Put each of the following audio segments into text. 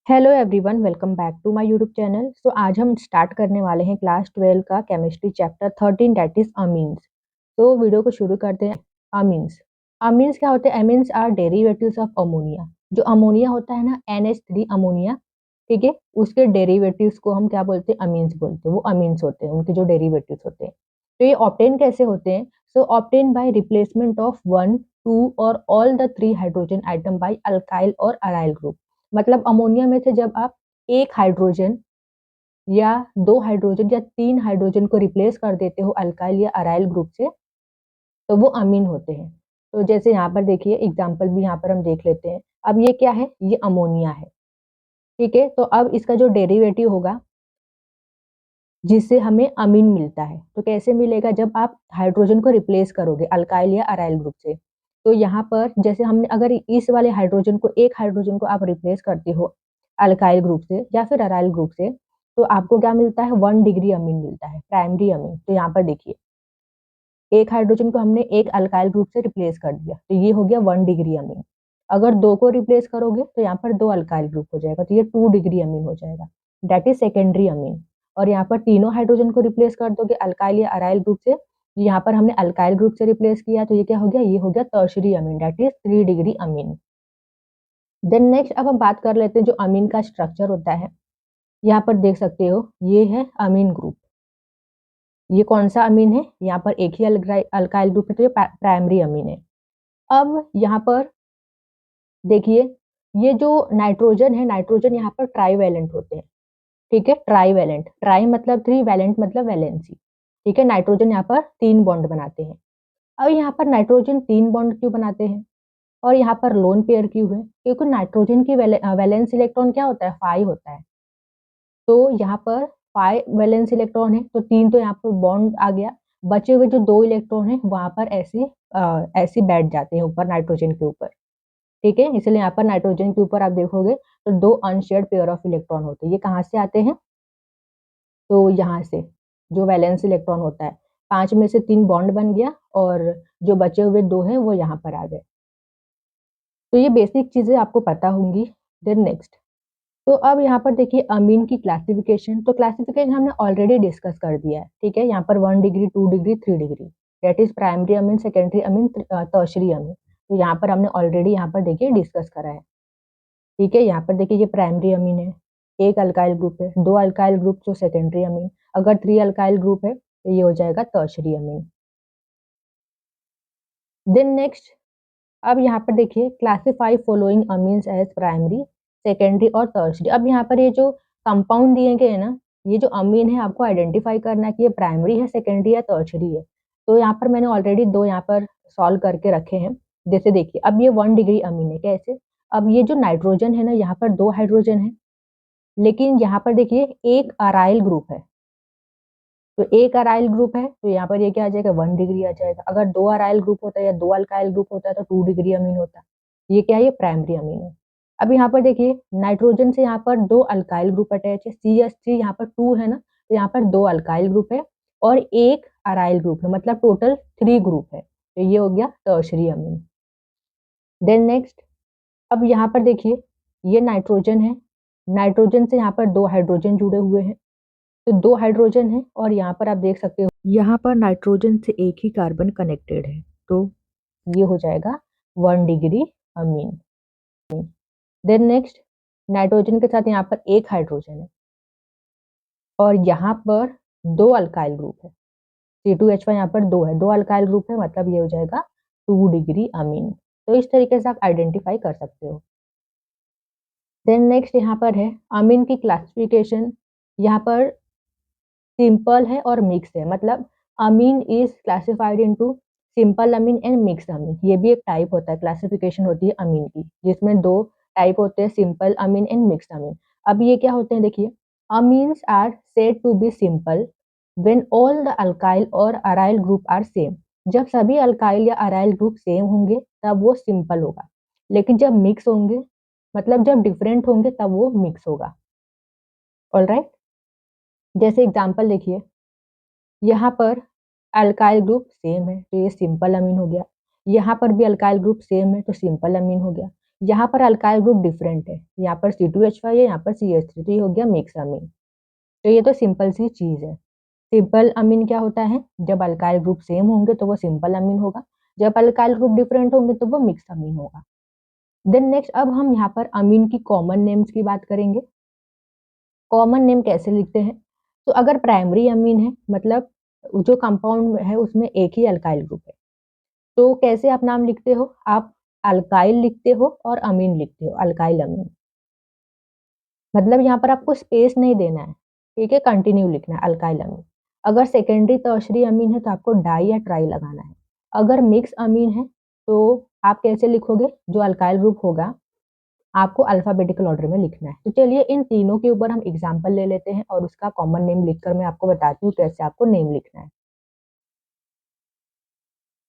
Hello everyone, welcome back to my YouTube channel. So आज हम start करने वाले हैं क्लास 12 का chemistry chapter 13 that is amines. तो वीडियो को शुरू करते हैं। अमीन्स अमीन्स क्या होते हैं? Amines are derivatives of ammonia. जो अमोनिया होता है ना, NH3 अमोनिया, ठीक है, उसके डेरिवेटिव्स को हम क्या बोलते हैं? अमीन्स बोलते हैं। वो अमीन्स होते हैं, उनके जो डेरिवेटिव्स होते हैं। तो ये ऑब्टेन कैसे होते हैं? सो ऑब्टेन बाय रिप्लेसमेंट ऑफ 1, 2 और all the 3 hydrogen item by alkyl और अराइल ग्रुप। मतलब अमोनिया में से जब आप एक हाइड्रोजन या दो हाइड्रोजन या तीन हाइड्रोजन को रिप्लेस कर देते हो अल्काइल या अराइल ग्रुप से, तो वो अमीन होते हैं। तो जैसे यहाँ पर देखिए, एग्जांपल भी यहाँ पर हम देख लेते हैं। अब ये क्या है? ये अमोनिया है, ठीक है। तो अब इसका जो डेरिवेटिव होगा जिससे हमें अमीन मिलता है, तो कैसे मिलेगा? जब आप हाइड्रोजन को रिप्लेस करोगे अल्काइल या अराइल ग्रुप से। तो यहाँ पर जैसे हमने अगर इस वाले हाइड्रोजन को, एक हाइड्रोजन को आप रिप्लेस करते हो अल्काइल ग्रुप से या फिर अराइल ग्रुप से, तो आपको क्या मिलता है? 1 डिग्री अमीन मिलता है, प्राइमरी अमीन। तो यहाँ पर देखिए, एक हाइड्रोजन को हमने एक अल्काइल ग्रुप से रिप्लेस कर दिया, तो ये हो गया 1 डिग्री अमीन। अगर दो को रिप्लेस करोगे तो यहाँ पर दो अल्काइल ग्रुप हो जाएगा, तो ये 2 डिग्री अमीन हो जाएगा, दैट इज सेकेंडरी अमीन। और यहाँ पर तीनों हाइड्रोजन को रिप्लेस कर दोगे अल्काइल या अराइल ग्रुप से, यहाँ पर हमने अल्काइल ग्रुप से रिप्लेस किया, तो ये क्या हो गया? ये हो गया tertiary amine, that is 3 degree amine. Then next, अब हम बात कर लेते हैं जो अमीन का स्ट्रक्चर होता है। यहाँ पर देख सकते हो, ये है अमीन ग्रुप। ये कौन सा अमीन है? यहाँ पर एक ही अल्काइल ग्रुप है, तो ये प्राइमरी अमीन है। अब यहाँ पर देखिए, ये जो नाइट्रोजन है, नाइट्रोजन यहाँ पर ट्राईवैलेंट होते हैं, ठीक है। ट्राईवैलेंट, ट्राई मतलब थ्री, वैलेंट मतलब वैलेंसी, ठीक है। नाइट्रोजन यहाँ पर 3 बॉन्ड बनाते हैं। अब यहाँ पर नाइट्रोजन 3 बॉन्ड क्यों बनाते हैं और यहाँ पर लोन पेयर क्यों है? क्योंकि नाइट्रोजन की वैलेंस इलेक्ट्रॉन क्या होता है? 5 होता है। तो यहाँ पर 5 वैलेंस इलेक्ट्रॉन है, तो 3 तो यहाँ पर बॉन्ड आ गया। बचे हुए जो 2 इलेक्ट्रॉन है वहां पर ऐसे बैठ जाते हैं ऊपर नाइट्रोजन के ऊपर, ठीक है। इसलिए यहाँ पर नाइट्रोजन के ऊपर आप देखोगे तो 2 अनशेयर्ड पेयर ऑफ इलेक्ट्रॉन होते हैं। ये कहाँ से आते हैं? तो यहाँ से, जो वैलेंस इलेक्ट्रॉन होता है, 5 में से 3 बॉन्ड बन गया और जो बचे हुए 2 हैं वो यहाँ पर आ गए। तो ये बेसिक चीजें आपको पता होंगी। देन नेक्स्ट, तो अब यहाँ पर देखिए अमीन की क्लासिफिकेशन। तो क्लासिफिकेशन हमने ऑलरेडी डिस्कस कर दिया है, ठीक है। यहाँ पर 1 degree, 2 degree, 3 degree, that is primary amine, secondary amine, tertiary अमीन। तो यहाँ पर हमने ऑलरेडी यहाँ पर देखिए डिस्कस करा है, ठीक है। यहाँ पर देखिए, ये प्राइमरी अमीन है, एक अल्काइल ग्रुप है, दो अल्काइल ग्रुप तो सेकेंडरी अमीन, अगर 3 अल्काइल ग्रुप है तो ये हो जाएगा टर्शरी अमीन। देन नेक्स्ट, अब यहाँ पर देखिए, classify following amines as primary, secondary और टर्शरी। अब यहाँ पर ये जो कंपाउंड दिए गए हैं ना, ये जो अमीन है आपको आइडेंटिफाई करना है कि ये प्राइमरी है, सेकेंडरी या टर्शरी है। तो यहाँ पर मैंने ऑलरेडी दो यहाँ पर सॉल्व करके रखे हैं। जैसे देखिए, अब ये 1 डिग्री अमीन है, कैसे? अब ये जो नाइट्रोजन है ना, यहाँ पर 2 हाइड्रोजन है, लेकिन यहाँ पर देखिए एक अराइल ग्रुप है। तो एक अराइल ग्रुप है, तो यहाँ पर ये क्या आ जाएगा? 1 डिग्री आ जाएगा। अगर 2 अराइल ग्रुप होता है या 2 अल्काइल ग्रुप होता है तो 2 डिग्री अमीन होता है। ये क्या है? ये प्राइमरी अमीन है। अब यहाँ पर देखिए, नाइट्रोजन से यहाँ पर 2 अल्काइल ग्रुप अटैच है, CH3 यहाँ पर 2 है ना, तो यहाँ पर 2 अल्काइल ग्रुप है और एक अराइल ग्रुप है, मतलब टोटल 3 ग्रुप है। तो ये हो गया टर्शरी अमीन। देन नेक्स्ट, अब यहाँ पर देखिए, ये नाइट्रोजन है, नाइट्रोजन से यहाँ पर 2 हाइड्रोजन जुड़े हुए हैं, तो 2 हाइड्रोजन है और यहाँ पर आप देख सकते हो, यहाँ पर नाइट्रोजन से एक ही कार्बन कनेक्टेड है, तो ये हो जाएगा 1 degree amine. Then next, nitrogen के साथ यहाँ पर एक हाइड्रोजन है और यहाँ पर 2 अल्काइल ग्रुप है, C2H5 यहाँ पर 2 है, 2 अल्काइल ग्रुप है, मतलब ये हो जाएगा 2 डिग्री अमीन। तो इस तरीके से आप आइडेंटिफाई कर सकते हो। देन नेक्स्ट, यहाँ पर है अमीन की क्लासिफिकेशन। यहाँ पर सिंपल है और मिक्स है, मतलब amine is classified into simple amine and mix amine. ये भी एक टाइप होता है, क्लासिफिकेशन होती है अमीन की, जिसमें 2 टाइप होते हैं, simple amine and mix amine. अब ये क्या होते हैं? देखिए, amines are said to be simple when all the alkyl और अराइल ग्रुप आर सेम। जब सभी अल्काइल या अराइल ग्रुप सेम होंगे तब वो सिंपल होगा, लेकिन जब मिक्स होंगे, मतलब जब डिफरेंट होंगे, तब वो मिक्स होगा। ऑलराइट, जैसे एग्जांपल देखिए, यहाँ पर अल्काइल ग्रुप सेम है तो ये सिंपल अमीन हो गया, यहाँ पर भी अल्काइल ग्रुप सेम है तो सिंपल अमीन हो गया, यहाँ पर अल्काइल ग्रुप डिफरेंट है, यहाँ पर C2H5 है, यहाँ पर CH3, तो ये हो गया मिक्स अमीन। तो ये तो सिंपल सी चीज है। सिंपल अमीन क्या होता है, जब अल्काइल ग्रुप सेम होंगे तो वो सिंपल अमीन होगा, जब अल्काइल ग्रुप डिफरेंट होंगे तो वो मिक्स अमीन होगा। देन नेक्स्ट अब हम यहाँ पर अमीन की कॉमन नेम्स की बात करेंगे। कॉमन नेम कैसे लिखते हैं, तो अगर प्राइमरी अमीन है मतलब जो कंपाउंड है उसमें एक ही अल्काइल ग्रुप है, तो कैसे आप नाम लिखते हो, आप अल्काइल लिखते हो और अमीन लिखते हो, अल्काइल अमीन। मतलब यहाँ पर आपको स्पेस नहीं देना है, ठीक है, कंटिन्यू लिखना है अल्काइल अमीन। अगर सेकेंडरी टर्शरी अमीन है तो आपको डाई या ट्राई लगाना है। अगर मिक्स अमीन है तो आप कैसे लिखोगे, जो अल्काइल ग्रुप होगा आपको अल्फाबेटिकल ऑर्डर में लिखना है। तो चलिए इन तीनों के ऊपर हम एग्जाम्पल ले लेते हैं और उसका कॉमन नेम लिखकर मैं आपको बताती हूँ कैसे आपको नेम लिखना है।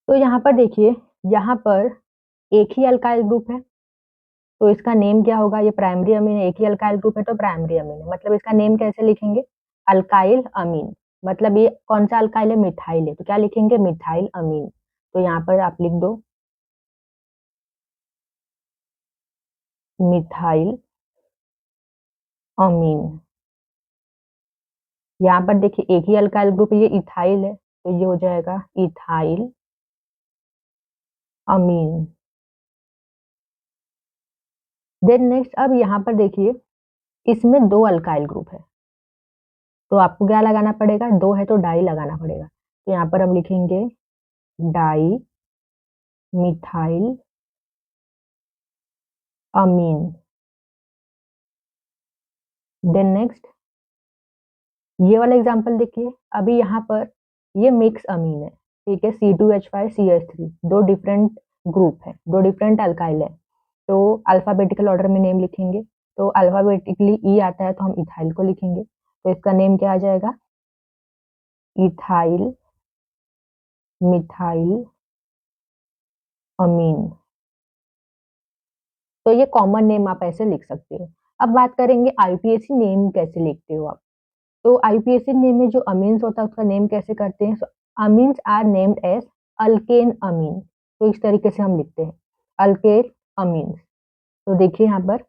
तो यहाँ पर देखिए, यहाँ पर एक ही अल्काइल ग्रुप है तो इसका नेम क्या होगा, ये प्राइमरी अमीन है, एक ही अल्काइल ग्रुप है तो प्राइमरी अमीन है, मतलब इसका नेम कैसे लिखेंगे, अल्काइल अमीन। मतलब ये कौन सा अल्काइल है, मिथाइल है, तो क्या लिखेंगे, मिथाइल अमीन। तो यहाँ पर आप लिख दो मिथाइल अमीन। यहाँ पर देखिए एक ही अल्काइल ग्रुप, ये इथाइल है तो ये हो जाएगा इथाइल अमीन। देन नेक्स्ट अब यहाँ पर देखिए इसमें दो अल्काइल ग्रुप है तो आपको क्या लगाना पड़ेगा, दो है तो डाई लगाना पड़ेगा। तो यहाँ पर हम लिखेंगे डाई मिथाइल अमीन। देन नेक्स्ट ये वाला एग्जांपल देखिए, अभी यहाँ पर ये मिक्स अमीन है, ठीक है, C2H5CH3, दो डिफरेंट ग्रुप है, दो डिफरेंट अल्काइल है, तो अल्फाबेटिकल ऑर्डर में नेम लिखेंगे। तो अल्फाबेटिकली ई आता है तो हम इथाइल को लिखेंगे, तो इसका नेम क्या आ जाएगा, इथाइल मिथाइल अमीन। तो ये कॉमन नेम आप ऐसे लिख सकते हो। अब बात करेंगे आईपीएसी नेम कैसे लिखते हो आप। तो आईपीएसी नेम में जो अमीन्स होता है उसका नेम कैसे करते हैं, amines are named as alkane amine. तो इस तरीके से हम लिखते हैं अल्केन अमीन्स। तो देखिए यहाँ पर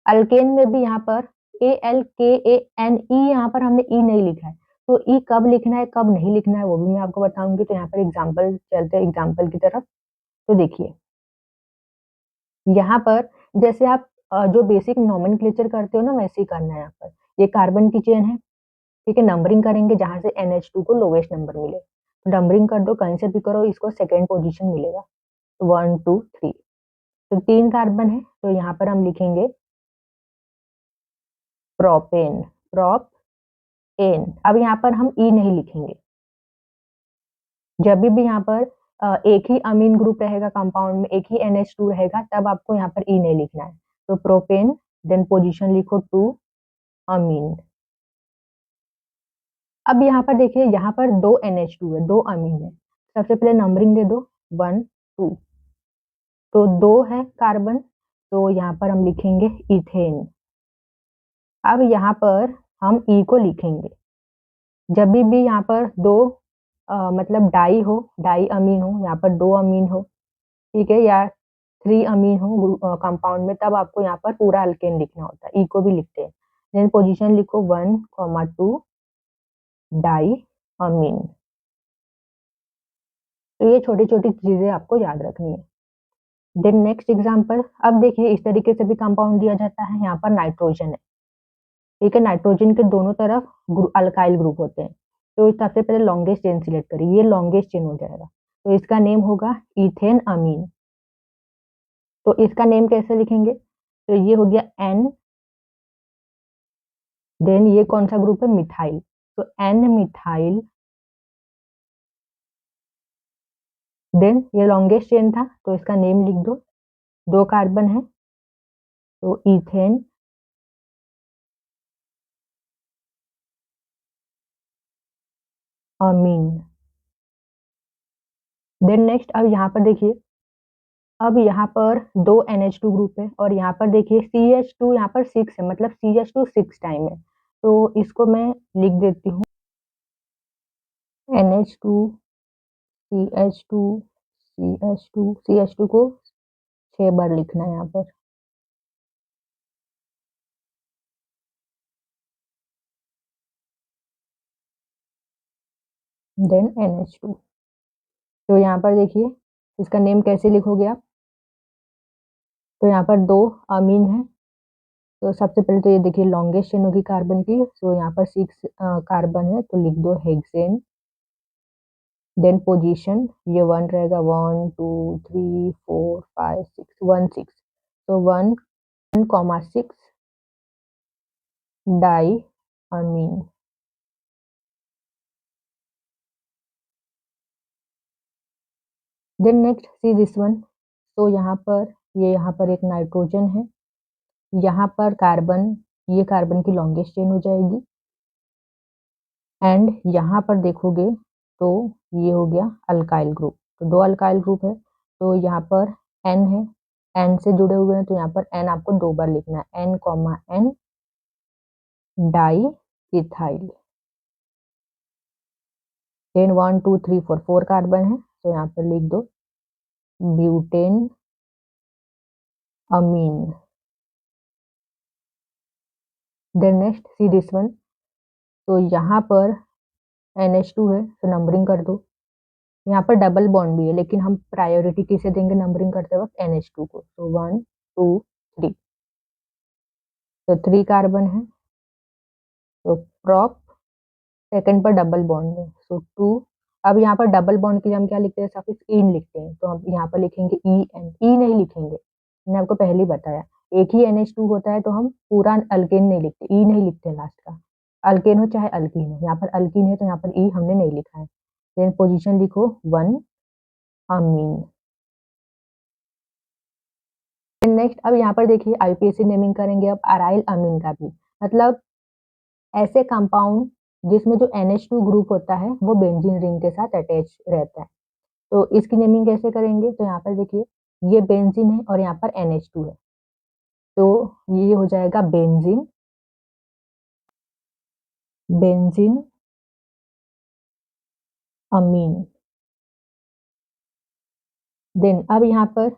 अल्केन में भी यहाँ पर ALKANE, यहाँ पर हमने ई नहीं लिखा है, तो ई कब लिखना है कब नहीं लिखना है वो भी मैं आपको बताऊंगी। तो यहाँ पर एग्जाम्पल चलते हैं एग्जाम्पल की तरफ। तो देखिए यहाँ पर जैसे आप जो बेसिक नोमेनक्लेचर करते हो ना वैसे ही करना है। यहाँ पर ये कार्बन की चेन है, ठीक है, नंबरिंग करेंगे जहां से NH2 को लोवेस्ट नंबर मिले, तो नंबरिंग कर दो, कहीं से भी करो, इसको सेकेंड पोजीशन मिलेगा, 1 2 3। तो 3 कार्बन है तो यहाँ पर हम लिखेंगे प्रोपेन, प्रोप एन। अब यहाँ पर हम ई नहीं लिखेंगे, जब भी यहाँ पर एक ही अमीन ग्रुप रहेगा कंपाउंड में, एक ही NH2 रहेगा, तब आपको यहाँ पर ई नहीं लिखना है। तो प्रोपेन, देन पोजीशन लिखो 2 अमीन। अब यहाँ पर देखिए यहाँ पर दो NH2 है, दो अमीन है, सबसे पहले नंबरिंग दे दो 1 2। तो दो है कार्बन तो यहाँ पर हम लिखेंगे इथेन। अब यहाँ पर हम ई को लिखेंगे, जब भी यहाँ पर दो मतलब डाई हो, डाई अमीन हो, यहाँ पर दो अमीन हो, ठीक है, या 3 अमीन हो कंपाउंड में, तब आपको यहाँ पर पूरा अल्केन लिखना होता है, ई को भी लिखते हैं। देन पोजीशन लिखो 1 2 डाई अमीन। तो ये छोटी छोटी चीजें आपको याद रखनी है। देन नेक्स्ट एग्जांपल, अब देखिए इस तरीके से भी कंपाउंड दिया जाता है, यहाँ पर नाइट्रोजन है, ठीक है, नाइट्रोजन के दोनों तरफ अल्काइल ग्रुप होते हैं, तो सबसे पहले लॉन्गेस्ट चेन सिलेक्ट करिए, ये लॉन्गेस्ट चेन हो जाएगा, तो इसका नेम होगा इथेन अमीन। तो इसका नेम कैसे लिखेंगे, तो ये हो गया एन, देन ये कौन सा ग्रुप है, मिथाइल, तो एन मिथाइल। देन ये लॉन्गेस्ट चेन था तो इसका नेम लिख दो, दो कार्बन है तो इथेन अमीन। देन नेक्स्ट अब यहाँ पर देखिए, अब यहाँ पर दो NH2 ग्रुप है और यहाँ पर देखिए CH2 यहाँ पर 6 है, मतलब CH2 6 टाइम है, तो इसको मैं लिख देती हूँ NH2 CH2 CH2 CH2 को 6 बार लिखना है यहाँ पर। Then NH2। तो यहाँ पर देखिए इसका नेम कैसे लिखोगे आप। तो यहाँ पर 2 अमीन है। तो सबसे पहले तो ये देखिए लॉन्गेस्ट चेन होगी कार्बन की। तो यहाँ पर 6 कार्बन है तो लिख दो हेक्सेन। देन पोजीशन ये 1 रहेगा, 1 2 3 4 5 6 1 6। तो 1,6 di amine. Then next see this one. तो यहाँ पर एक नाइट्रोजन है, यहाँ पर कार्बन, ये कार्बन की लॉन्गेस्ट चेन हो जाएगी। एंड यहाँ पर देखोगे तो ये हो गया अल्काइल ग्रुप। तो 2 अल्काइल ग्रुप है तो यहाँ पर N है, N से जुड़े हुए हैं तो यहाँ पर N आपको 2 बार लिखना है, N, di ethyl. Then 1 2 3 4 4 carbon है तो यहाँ पर लिख दो butane amine. Then next see this one. तो यहाँ पर NH2 है तो नंबरिंग कर दो। यहाँ पर डबल बॉन्ड भी है लेकिन हम प्रायोरिटी किसे देंगे नंबरिंग करते वक्त, NH2 को। तो 1 2 3। तो 3 कार्बन है तो प्रॉप सेकंड पर डबल बॉन्ड है सो 2। अब यहाँ पर डबल बॉन्ड के लिए हम क्या लिखते हैं, सफिक्स इन लिखते हैं। तो हम यहाँ पर लिखेंगे EN, ई नहीं लिखेंगे, मैंने आपको पहले ही बताया। एक ही NH2 होता है तो हम पूरा अल्केन नहीं लिखते, ई नहीं लिखते लास्ट का। अल्केन हो चाहे अल्कीन हो, यहाँ पर अल्कीन है तो यहाँ पर ई हमने नहीं लिखा है। देन पोजीशन लिखो 1 अमीन। नेक्स्ट अब यहाँ पर देखिए IUPAC नेमिंग करेंगे अब अराइल अमीन का भी, मतलब ऐसे कंपाउंड जिसमें जो NH2 ग्रुप होता है वो बेंजीन रिंग के साथ अटैच रहता है। तो इसकी नेमिंग कैसे करेंगे, तो यहाँ पर देखिए ये बेंजीन है और यहाँ पर NH2 है तो ये हो जाएगा बेंजीन, बेंजीन अमीन। देन अब यहाँ पर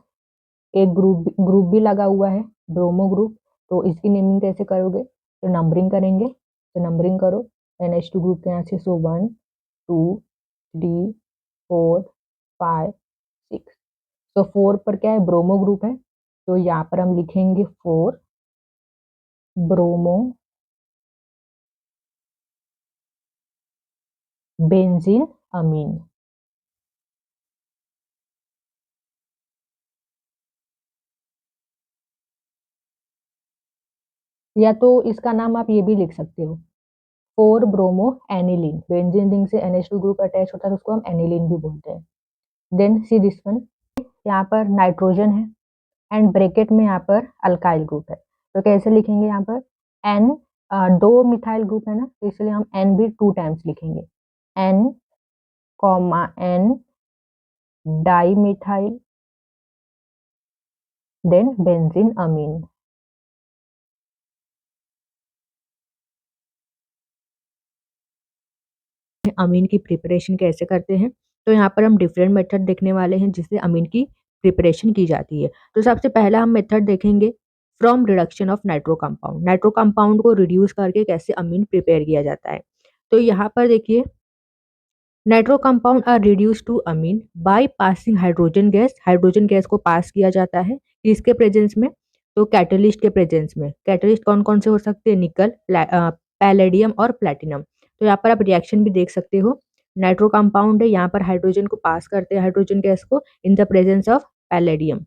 एक ग्रुप भी लगा हुआ है, ब्रोमो ग्रुप। तो इसकी नेमिंग कैसे करोगे, तो नंबरिंग करेंगे। तो नंबरिंग करो NH2 ग्रुप के यहाँ से। सो 1 2 3 4 5 6। तो 4 पर क्या है, ब्रोमो ग्रुप है तो यहाँ पर हम लिखेंगे 4 ब्रोमो बेंजीन अमीन। या तो इसका नाम आप ये भी लिख सकते हो 4 ब्रोमो एनिलीन। बेंजीन रिंग से NH2 ग्रुप अटैच होता है तो उसको हम एनिलीन भी बोलते हैं। Then see this one. यहाँ पर नाइट्रोजन है एंड ब्रैकेट में यहाँ पर अल्काइल ग्रुप है तो कैसे लिखेंगे, यहाँ पर N 2 मिथाइल ग्रुप है ना तो इसलिए हम N भी 2 टाइम्स लिखेंगे, N comma N dimethyl then benzene amine. Amine की प्रिपरेशन कैसे करते हैं, तो यहाँ पर हम डिफरेंट मेथड देखने वाले हैं जिससे अमीन की प्रिपरेशन की जाती है। तो सबसे पहला हम मेथड देखेंगे from reduction of nitro compound. Nitro compound को रिड्यूस करके कैसे अमीन प्रिपेयर किया जाता है। तो यहाँ पर देखिए nitro compound are reduce to amine by passing hydrogen gas. Hydrogen gas को पास किया जाता है किसके प्रेजेंस में, तो कैटलिस्ट के प्रेजेंस में। कैटलिस्ट कौन कौन से हो सकते हैं, निकल, पैलेडियम और प्लैटिनम। तो यहाँ पर आप रिएक्शन भी देख सकते हो। नाइट्रो कंपाउंड है, यहाँ पर हाइड्रोजन को पास करते हैं, हाइड्रोजन गैस को, इन the presence of palladium.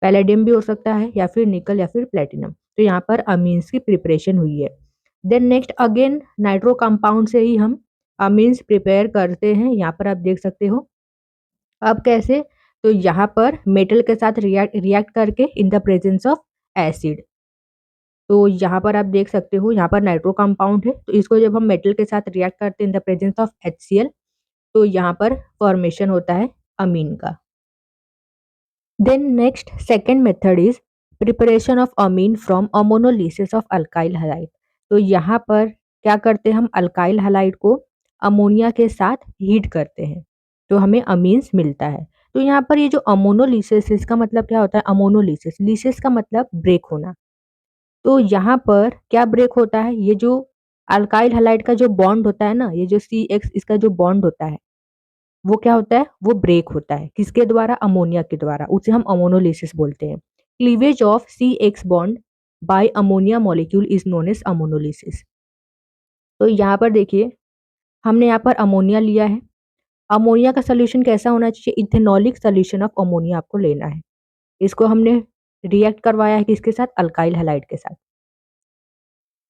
Palladium भी हो सकता है या फिर निकल या फिर प्लैटिनम। तो यहाँ पर अमीन्स की प्रिपरेशन हुई है। Then next again nitro compound से ही हम अमीन्स प्रिपेयर करते हैं। यहाँ पर आप देख सकते हो। अब कैसे, तो यहाँ पर मेटल के साथ रिएक्ट करके इन द प्रेजेंस ऑफ एसिड। तो यहाँ पर आप देख सकते हो, यहाँ पर नाइट्रो कंपाउंड है तो इसको जब हम मेटल के साथ रिएक्ट करते हैं in the presence of HCl तो यहाँ पर फॉर्मेशन होता है अमीन का। Then next second method is preparation of amine from ammonolysis of alkyl halide. तो यहाँ पर क्या करते हैं, हम अल्काइल हैलाइड को अमोनिया के साथ हीट करते हैं तो हमें अमीन्स मिलता है। तो यहाँ पर ये जो अमोनोलिसिस, इसका मतलब क्या होता है? अमोनोलिसिस, लिसिस का मतलब ब्रेक होना। तो यहाँ पर क्या ब्रेक होता है? ये जो अल्काइल हैलाइड का जो बॉन्ड होता है ना, ये जो CX इसका जो बॉन्ड होता है, वो क्या होता है? वो ब्रेक होता है। किसके द्वारा? अमोनिया के द्वारा। उसे हम अमोनोलिसिस बोलते हैं। Cleavage of CX bond by ammonia molecule is known as ammonolysis. तो यहाँ पर देखिए, हमने यहाँ पर अमोनिया लिया है। अमोनिया का सोल्यूशन कैसा होना चाहिए? इथेनॉलिक सोल्यूशन ऑफ अमोनिया आपको लेना है। इसको हमने रिएक्ट करवाया है किसके साथ? अल्काइल हैलाइड के साथ।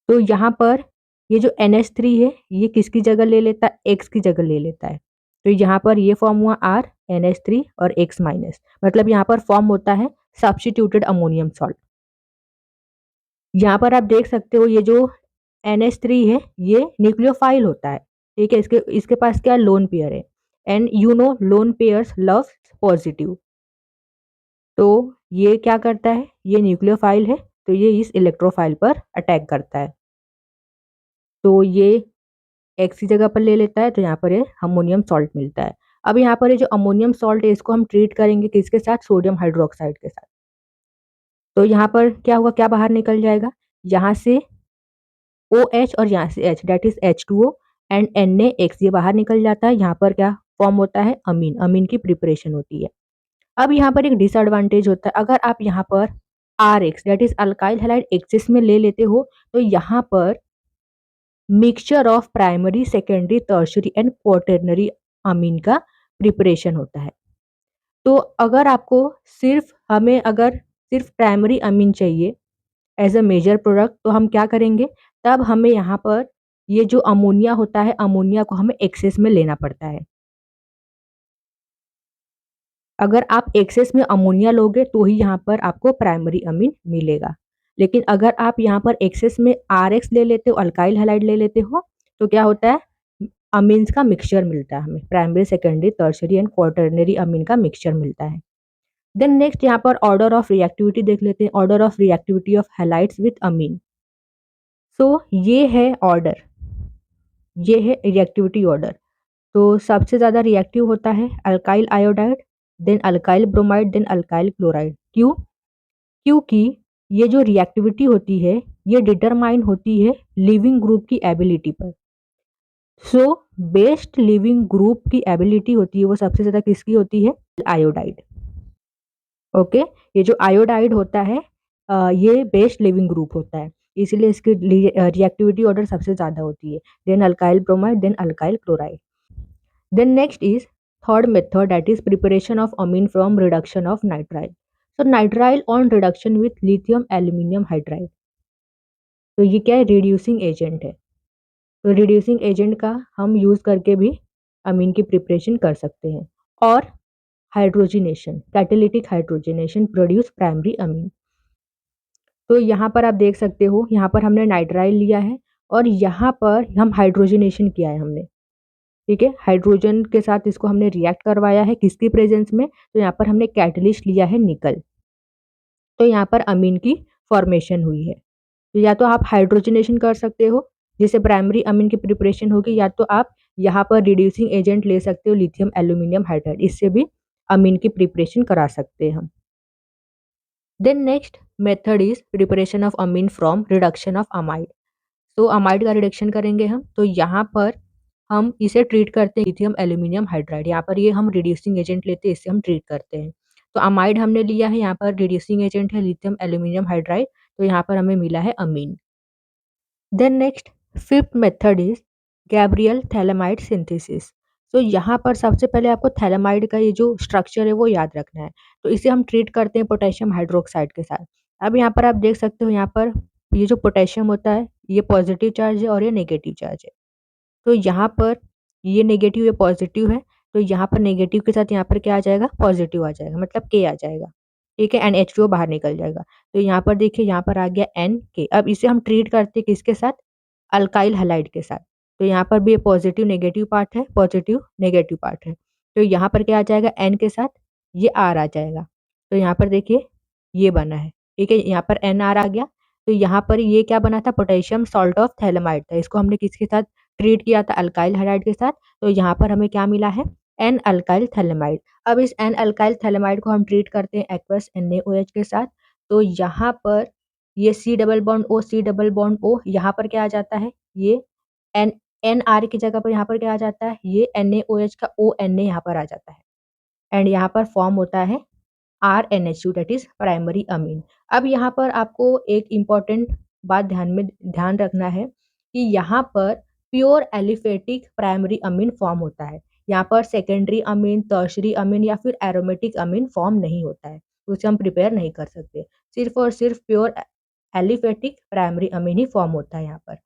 तो यहाँ पर ये जो NH3 है, ये किसकी जगह ले लेता है? X की जगह ले लेता है। तो यहाँ पर ये फॉर्म हुआ R NH3 और X माइनस, मतलब यहाँ पर फॉर्म होता है सब्स्टिट्यूटेड अमोनियम सॉल्ट। यहाँ पर आप देख सकते हो ये जो NH3 है, ये न्यूक्लियोफाइल होता है। ठीक है, इसके इसके पास क्या? लोन पेयर है। And you know lone pairs love positive. तो ये क्या करता है? ये न्यूक्लियोफाइल है, तो ये इस इलेक्ट्रोफाइल पर अटैक करता है। तो ये एक्स की जगह पर ले लेता है, तो यहाँ पर ये अमोनियम सॉल्ट मिलता है। अब यहाँ पर ये जो अमोनियम सॉल्ट है, इसको हम ट्रीट करेंगे किसके साथ? सोडियम हाइड्रोक्साइड के साथ। तो यहाँ पर क्या होगा? क्या बाहर निकल जाएगा? यहाँ से OH और यहाँ से H, that is H2O and NaX, ये बाहर निकल जाता है। यहाँ पर क्या फॉर्म होता है? अमीन। अमीन की प्रिपरेशन होती है। अब यहाँ पर एक डिसएडवांटेज होता है, अगर आप यहाँ पर RX that is alkyl halide excess में ले लेते हो, तो यहाँ पर mixture of primary, secondary, tertiary and quaternary amine का प्रिपरेशन होता है। तो अगर आपको सिर्फ प्राइमरी अमीन चाहिए एज अ मेजर प्रोडक्ट, तो हम क्या करेंगे? तब हमें यहाँ पर ये जो अमोनिया होता है, अमोनिया को हमें एक्सेस में लेना पड़ता है। अगर आप एक्सेस में अमोनिया लोगे तो ही यहाँ पर आपको प्राइमरी अमीन मिलेगा। लेकिन अगर आप यहाँ पर एक्सेस में RX ले लेते हो, अल्काइल हैलाइड ले लेते हो, तो क्या होता है? अमीन्स का मिक्सचर मिलता है हमें। Primary, secondary, tertiary and quaternary amine का मिक्सचर मिलता है। देन नेक्स्ट यहाँ पर ऑर्डर ऑफ रिएक्टिविटी देख लेते हैं। Order of reactivity of halides with amine. So ये है ऑर्डर, ये है रिएक्टिविटी ऑर्डर। तो सबसे ज़्यादा रिएक्टिव होता है alkyl iodide, then alkyl bromide, then alkyl chloride. क्यों? क्योंकि ये जो रिएक्टिविटी होती है, ये डिटरमाइन होती है लिविंग ग्रुप की एबिलिटी पर। सो बेस्ट लिविंग ग्रुप की एबिलिटी होती है वो सबसे ज़्यादा किसकी होती है? आयोडाइड। ओके, ये जो आयोडाइड होता है, ये बेस्ट लिविंग ग्रुप होता है, इसीलिए इसकी रिएक्टिविटी ऑर्डर सबसे ज़्यादा होती है। Then alkyl bromide, then alkyl chloride. Then next is third method, that is preparation of amine from reduction of nitrile. So nitrile on reduction with lithium aluminium hydride. तो ये क्या है? रिड्यूसिंग एजेंट है। तो रिड्यूसिंग एजेंट का हम use करके भी अमीन की प्रिपरेशन कर सकते हैं। और hydrogenation, catalytic hydrogenation produce primary amine. तो यहाँ पर आप देख सकते हो, यहाँ पर हमने नाइट्राइल लिया है और यहाँ पर हम हाइड्रोजिनेशन किया है हमने। ठीक है, हाइड्रोजन के साथ इसको हमने रिएक्ट करवाया है किसकी प्रेजेंस में? तो यहाँ पर हमने कैटलिस्ट लिया है निकल। तो यहाँ पर अमीन की फॉर्मेशन हुई है। तो या तो आप हाइड्रोजनेशन कर सकते हो जिससे प्राइमरी अमीन की प्रिपरेशन होगी, या तो आप यहाँ पर रिड्यूसिंग एजेंट ले सकते हो लिथियम एल्यूमिनियम हाइड्राइड, इससे भी अमीन की प्रिपरेशन करा सकते हैं हम। Then next method is preparation of amine from reduction of amide. तो अमाइड का रिडक्शन करेंगे हम, तो यहाँ पर हम इसे ट्रीट करते हैं लिथियम एल्यूमिनियम हाइड्राइड। यहाँ पर ये हम रिड्यूसिंग एजेंट लेते हैं, इससे हम ट्रीट करते हैं। तो अमाइड हमने लिया है, यहाँ पर रिड्यूसिंग एजेंट है लिथियम एल्यूमिनियम हाइड्राइड, तो यहाँ पर हमें मिला है amine. Then next fifth method is Gabriel phthalimide synthesis. तो यहाँ पर सबसे पहले आपको थैलेमाइड का ये जो स्ट्रक्चर है वो याद रखना है। तो इसे हम ट्रीट करते हैं पोटेशियम हाइड्रोक्साइड के साथ। अब यहाँ पर आप देख सकते हो, यहाँ पर ये जो पोटेशियम होता है, ये पॉजिटिव चार्ज है और ये नेगेटिव चार्ज है। तो यहाँ पर ये नेगेटिव, ये पॉजिटिव है, तो यहाँ पर नेगेटिव के साथ यहाँ पर क्या आ जाएगा? पॉजिटिव आ जाएगा, मतलब के आ जाएगा। ठीक है, NH2O बाहर निकल जाएगा। तो यहाँ पर देखिए, यहाँ पर आ गया NK। अब इसे हम ट्रीट करते हैं किसके साथ? अल्काइल हैलाइड के साथ। तो यहाँ पर भी ये पॉजिटिव नेगेटिव पार्ट है, पॉजिटिव नेगेटिव पार्ट है। तो यहाँ पर क्या आ जाएगा? N के साथ ये R आ जाएगा। तो यहाँ पर देखिए ये बना है। ठीक है, यहाँ पर NR आ गया। तो यहाँ पर ये क्या बना था? पोटेशियम सॉल्ट ऑफ थैलेमाइड था। इसको हमने किसके साथ ट्रीट किया था? अल्काइल हैलाइड के साथ। तो यहाँ पर हमें क्या मिला है? N alkyl phthalimide. अब इस एन अल्काइल थैलेमाइड को हम ट्रीट करते हैं एक्वस NaOH के साथ। तो यहाँ पर ये C double bond O C double bond O यहाँ पर क्या आ जाता है, ये एन NR की जगह पर यहाँ पर क्या आ जाता है, ये NaOH का ONa यहाँ पर आ जाता है एंड यहाँ पर फॉर्म होता है RNH2 that is primary amine. अब यहाँ पर आपको एक इम्पॉर्टेंट बात ध्यान रखना है कि यहाँ पर pure aliphatic primary amine form होता है। यहाँ पर सेकेंडरी अमीन, टर्शरी अमीन या फिर एरोमेटिक अमीन फॉर्म नहीं होता है, उसे हम प्रिपेयर नहीं कर सकते। सिर्फ और सिर्फ प्योर एलिफेटिक प्राइमरी अमीन ही फॉर्म होता है यहाँ पर।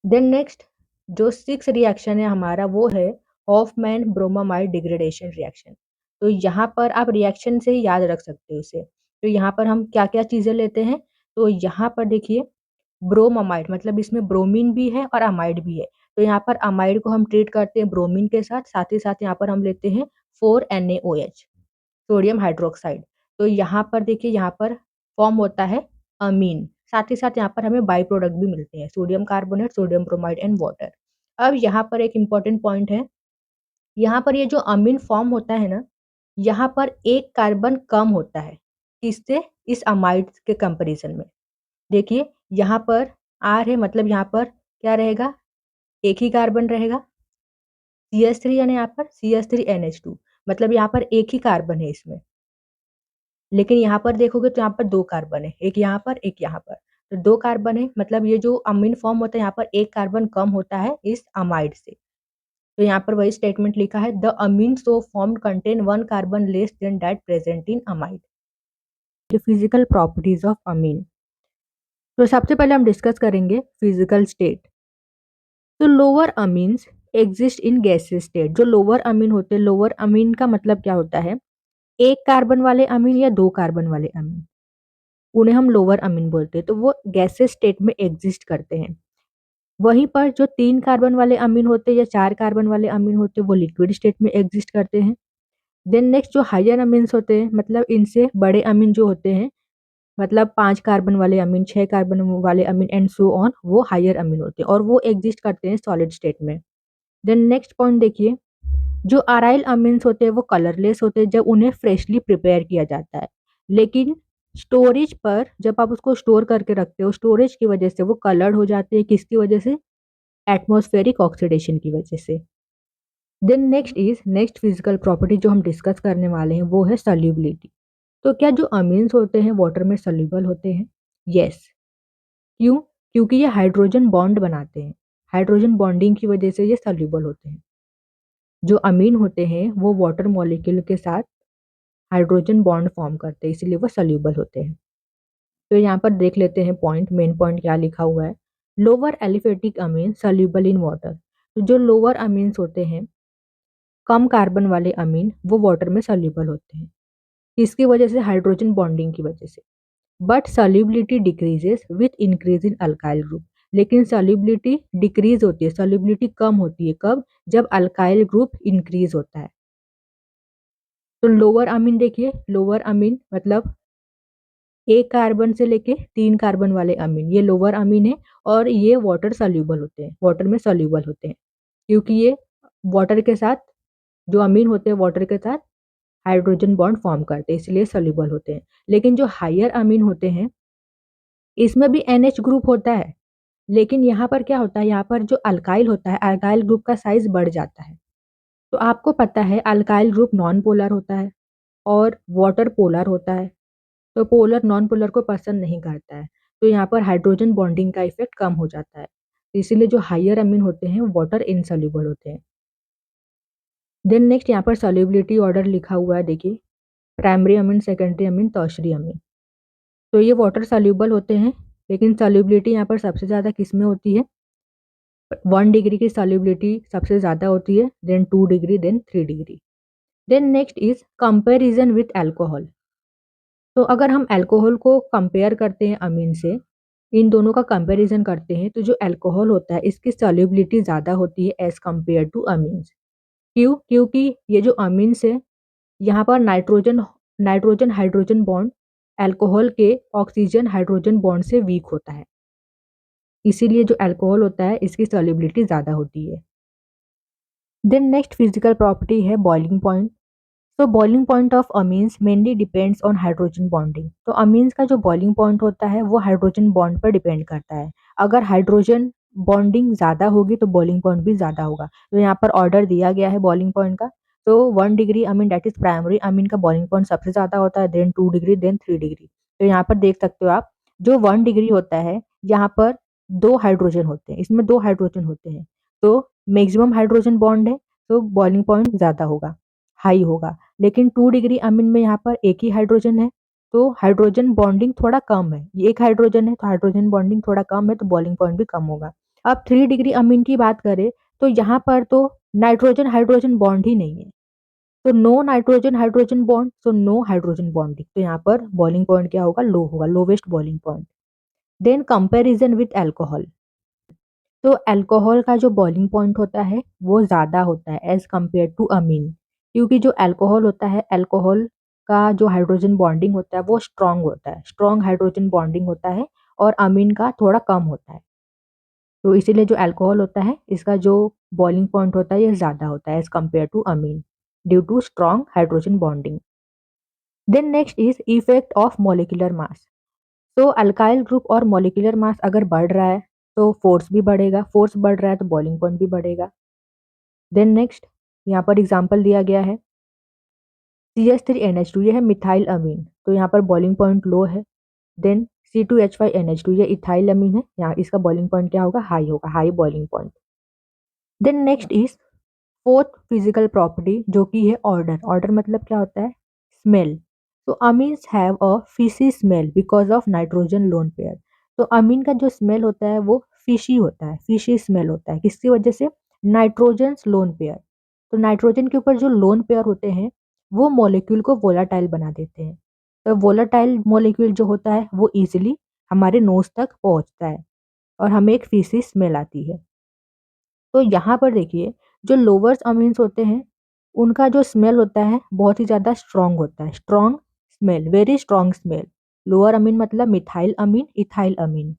देन नेक्स्ट जो 6 रिएक्शन है हमारा वो है हॉफमैन ब्रोमामाइड डिग्रेडेशन रिएक्शन। तो यहाँ पर आप रिएक्शन से ही याद रख सकते हो इसे। तो यहाँ पर हम क्या क्या चीजें लेते हैं, तो यहाँ पर देखिए ब्रोमामाइड मतलब इसमें ब्रोमीन भी है और अमाइड भी है। तो यहाँ पर अमाइड को हम ट्रीट करते हैं ब्रोमीन के साथ, साथ ही साथ यहाँ पर हम लेते हैं 4NaOH सोडियम हाइड्रोक्साइड। तो यहाँ पर देखिए यहाँ पर फॉर्म होता है अमीन, साथ ही साथ यहाँ पर हमें बाई प्रोडक्ट भी मिलते हैं, sodium carbonate, sodium bromide and water. अब यहाँ पर एक इम्पॉर्टेंट पॉइंट है, यहाँ पर ये जो अमीन फॉर्म होता है ना, यहाँ पर एक कार्बन कम होता है, किससे, इस अमाइड के कंपेरिजन में। देखिए यहाँ पर R है, मतलब यहाँ पर क्या रहेगा, एक ही कार्बन रहेगा, CH3 यानी यहाँ पर CH3NH2, मतलब यहाँ पर एक ही कार्बन है इसमें। लेकिन यहाँ पर देखोगे तो यहाँ पर 2 कार्बन है, एक यहाँ पर एक यहाँ पर। तो 2 कार्बन है, मतलब ये जो अमीन फॉर्म होता है यहाँ पर एक कार्बन कम होता है इस अमाइड से। तो यहाँ पर वही स्टेटमेंट लिखा है, the amine so formed contain 1 carbon less than that present in amide. Physical properties of amine. तो सबसे पहले हम डिस्कस करेंगे फिजिकल स्टेट। तो lower amines exist in gaseous state. जो लोअर अमीन होते हैं, लोअर अमीन का मतलब क्या होता है, एक कार्बन वाले अमीन या 2 कार्बन वाले अमीन, उन्हें हम लोअर अमीन बोलते हैं। तो वो गैसेस स्टेट में एग्जिस्ट करते हैं। वहीं पर जो 3 कार्बन वाले अमीन होते हैं या 4 कार्बन वाले अमीन होते हैं वो लिक्विड स्टेट में एग्जिस्ट करते हैं। देन नेक्स्ट जो हायर अमीन्स होते हैं, मतलब इनसे बड़े अमीन जो होते हैं, मतलब 5 कार्बन वाले अमीन, 6 कार्बन वाले अमीन एंड सो ऑन, वो हायर अमीन होते हैं और वो एग्जिस्ट करते हैं सॉलिड स्टेट में। देन नेक्स्ट पॉइंट देखिए, जो अराइल अमीन्स होते हैं वो कलरलेस होते हैं जब उन्हें फ्रेशली प्रिपेयर किया जाता है। लेकिन स्टोरेज पर जब आप उसको स्टोर करके रखते हो, स्टोरेज की वजह से वो कलर्ड हो जाते हैं। किसकी वजह से, एटमॉस्फेरिक ऑक्सीडेशन की वजह से। देन नेक्स्ट फिजिकल प्रॉपर्टी जो हम डिस्कस करने वाले हैं वो है सॉल्युबिलिटी। तो क्या जो अमीन्स होते हैं वाटर में सॉल्युबल होते हैं? यस। क्यों? क्योंकि ये हाइड्रोजन बॉन्ड बनाते हैं, हाइड्रोजन बॉन्डिंग की वजह से ये सॉल्युबल होते हैं। जो अमीन होते हैं वो वाटर मॉलिक्यूल के साथ हाइड्रोजन बॉन्ड फॉर्म करते हैं, इसलिए वो सॉल्युबल होते हैं। तो यहाँ पर देख लेते हैं पॉइंट, मेन पॉइंट क्या लिखा हुआ है। Lower aliphatic Amin soluble in water. तो जो लोअर अमीन्स होते हैं, कम कार्बन वाले अमीन, वो वाटर में सॉल्युबल होते हैं। किसकी वजह से, हाइड्रोजन बॉन्डिंग की वजह से। But solubility decreases with increase in alkyl group. लेकिन सॉल्युबिलिटी डिक्रीज होती है, सॉल्युबिलिटी कम होती है, कब, जब अल्काइल ग्रुप इंक्रीज होता है। तो लोअर अमीन देखिए, लोअर अमीन मतलब एक कार्बन से लेके 3 कार्बन वाले अमीन, ये लोअर अमीन है और ये वाटर सॉल्युबल होते हैं, वाटर में सॉल्युबल होते हैं, क्योंकि ये वाटर के साथ, जो अमीन होते हैं वाटर के साथ हाइड्रोजन बॉन्ड फॉर्म करते हैं, इसलिए सॉल्युबल होते हैं। लेकिन जो हायर अमीन होते हैं, इसमें भी NH ग्रुप होता है, लेकिन यहाँ पर क्या होता है, यहाँ पर जो अल्काइल होता है, अल्काइल ग्रुप का साइज बढ़ जाता है। तो आपको पता है अल्काइल ग्रुप नॉन पोलर होता है और वाटर पोलर होता है। तो पोलर नॉन पोलर को पसंद नहीं करता है, तो यहाँ पर हाइड्रोजन बॉन्डिंग का इफेक्ट कम हो जाता है। इसीलिए जो हायर अमीन होते हैं वाटर इनसॉल्युबल होते हैं। देन नेक्स्ट यहाँ पर सॉल्युबिलिटी ऑर्डर लिखा हुआ है, देखिए primary amine, secondary amine, tertiary अमीन। तो ये वाटर सॉल्युबल होते हैं, लेकिन सॉल्युबिलिटी यहाँ पर सबसे ज़्यादा किस में होती है, 1 डिग्री की सॉल्युबिलिटी सबसे ज़्यादा होती है, then 2 degree, then 3 degree. Then next is comparison with alcohol. तो अगर हम अल्कोहल को कंपेयर करते हैं अमीन से, इन दोनों का कंपैरिजन करते हैं, तो जो अल्कोहल होता है इसकी सॉल्युबिलिटी ज़्यादा होती है एज कम्पेयर टू अमीन्स। क्यों? क्योंकि ये जो अमीन्स है, यहाँ पर nitrogen nitrogen hydrogen bond alcohol के ऑक्सीजन हाइड्रोजन बॉन्ड से वीक होता है, इसीलिए जो अल्कोहल होता है इसकी सॉल्युबिलिटी ज़्यादा होती है। देन नेक्स्ट फिजिकल प्रॉपर्टी है बॉइलिंग पॉइंट। तो boiling point of amines mainly depends on hydrogen bonding. तो अमीन्स का जो बॉइलिंग पॉइंट होता है वो हाइड्रोजन बॉन्ड पर डिपेंड करता है। अगर हाइड्रोजन बॉन्डिंग ज़्यादा होगी तो बॉइलिंग पॉइंट भी ज़्यादा होगा। तो यहाँ पर ऑर्डर दिया गया है बॉइलिंग पॉइंट का। तो 1 degree Amin that is primary amine का बॉइलिंग पॉइंट सबसे ज़्यादा होता है, देन 2 डिग्री, देन 3 डिग्री। तो यहाँ पर देख सकते हो आप, जो 1 डिग्री होता है यहाँ पर दो हाइड्रोजन होते हैं, इसमें दो हाइड्रोजन होते हैं। तो मैक्सिमम हाइड्रोजन बॉन्ड है, तो बॉइलिंग पॉइंट ज़्यादा होगा, हाई होगा। लेकिन 2 डिग्री अमीन में यहाँ पर एक ही हाइड्रोजन है, तो हाइड्रोजन बॉन्डिंग थोड़ा कम है। ये एक हाइड्रोजन है तो हाइड्रोजन बॉन्डिंग थोड़ा कम है, तो बॉइलिंग पॉइंट भी कम होगा। अब 3 डिग्री अमीन की बात करें तो यहाँ पर तो नाइट्रोजन हाइड्रोजन बॉन्ड ही नहीं है, तो नो नाइट्रोजन हाइड्रोजन बॉन्ड, तो नो हाइड्रोजन बॉन्डिंग। तो यहाँ पर बॉइलिंग पॉइंट क्या होगा, लो होगा, lowest boiling point. Then comparison with alcohol. तो अल्कोहल का जो बॉइलिंग पॉइंट होता है वो ज़्यादा होता है एज कम्पेयर टू अमीन, क्योंकि जो अल्कोहल होता है, अल्कोहल का जो हाइड्रोजन बॉन्डिंग होता है वो स्ट्रॉन्ग होता है, स्ट्रॉन्ग हाइड्रोजन बॉन्डिंग होता है, और अमीन का थोड़ा कम होता है। तो इसीलिए जो अल्कोहल होता है इसका जो बॉइलिंग पॉइंट होता है ये ज़्यादा होता है as compare to amine, due to strong hydrogen bonding. Then next is effect of molecular mass. तो अल्काइल ग्रुप और मोलिकुलर मास अगर बढ़ रहा है तो फोर्स भी बढ़ेगा, फोर्स बढ़ रहा है तो बॉइलिंग पॉइंट भी बढ़ेगा। देन नेक्स्ट यहाँ पर एग्जांपल दिया गया है CH3NH2, ये है मिथाइल अमीन, तो यहाँ पर बॉइलिंग पॉइंट लो है। देन C2H5NH2, ये इथाइल अमीन है, यहाँ इसका बॉइलिंग पॉइंट क्या होगा, हाई होगा, high boiling point. Then next is fourth physical property जो कि है ऑर्डर। ऑर्डर मतलब क्या होता है, स्मेल। तो amines have a fishy smell because of nitrogen lone pair. तो अमीन का जो स्मेल होता है वो फिशी होता है, फिशी स्मेल होता है, किसकी वजह से, नाइट्रोजन लोन पेयर। तो नाइट्रोजन के ऊपर जो लोन पेयर होते हैं वो मॉलिक्यूल को वोलाटाइल बना देते हैं। तो वोलाटाइल मॉलिक्यूल जो होता है वो इजिली हमारे नोज तक पहुंचता है और हमें एक फीसी स्मेल आती है। तो यहाँ पर देखिए, जो लोअर्स अमीन्स होते हैं उनका जो स्मेल होता है बहुत ही ज़्यादा स्ट्रॉन्ग होता है, strong smell, very strong smell. Lower amine मतलब methyl amine, ethyl amine.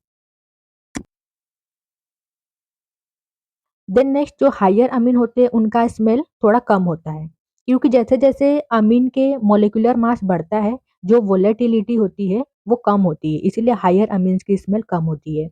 Then next जो हायर अमीन होते हैं उनका स्मेल थोड़ा कम होता है, क्योंकि जैसे जैसे अमीन के मोलिकुलर मास बढ़ता है जो वोलेटिलिटी होती है वो कम होती है, इसीलिए हायर अमीन्स की स्मेल कम होती है।